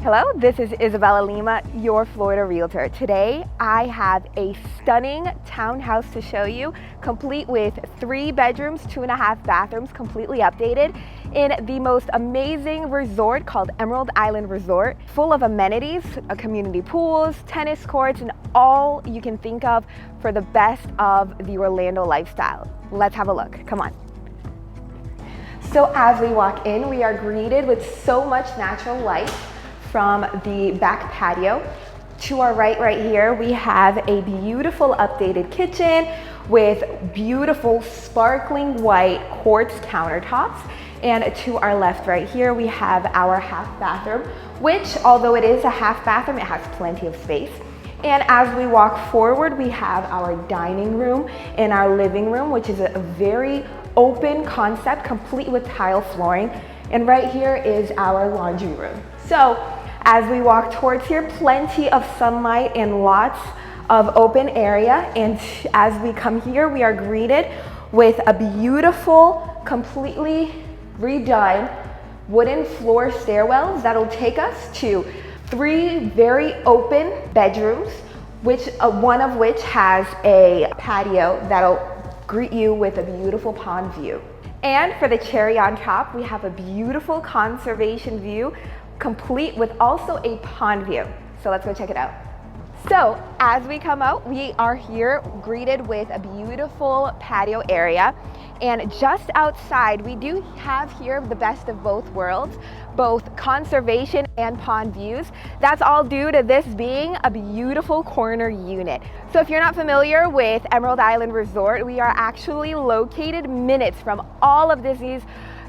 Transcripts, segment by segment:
Hello, this is Isabella Lima, your Florida realtor. Today, I have a stunning townhouse to show you, complete with 3 bedrooms, 2.5 bathrooms, completely updated in the most amazing resort called Emerald Island Resort, full of amenities, community pools, tennis courts, and all you can think of for the best of the Orlando lifestyle. Let's have a look, come on. So as we walk in, we are greeted with so much natural light from the back patio. To our right here, we have a beautiful updated kitchen with beautiful sparkling white quartz countertops. And to our left right here, we have our half bathroom, which although it is a half bathroom, it has plenty of space. And as we walk forward, we have our dining room and our living room, which is a very open concept, complete with tile flooring. And right here is our laundry room. So as we walk towards here, plenty of sunlight and lots of open area. And as we come here, we are greeted with a beautiful, completely redone wooden floor stairwells that'll take us to 3 very open bedrooms, which one of which has a patio that'll greet you with a beautiful pond view. And for the cherry on top, we have a beautiful conservation view, complete with also a pond view. So let's go check it out. So as we come out, we are here greeted with a beautiful patio area. And just outside, we do have here the best of both worlds, both conservation and pond views. That's all due to this being a beautiful corner unit. So if you're not familiar with Emerald Island Resort, we are actually located minutes from all of Disney's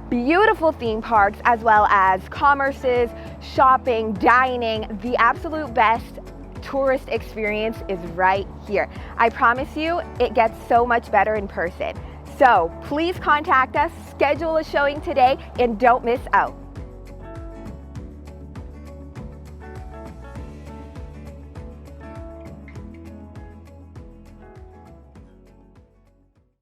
beautiful theme parks, as well as commerces, shopping, dining. The absolute best tourist experience is right here. I promise you, it gets so much better in person. So please contact us, schedule a showing today, and don't miss out.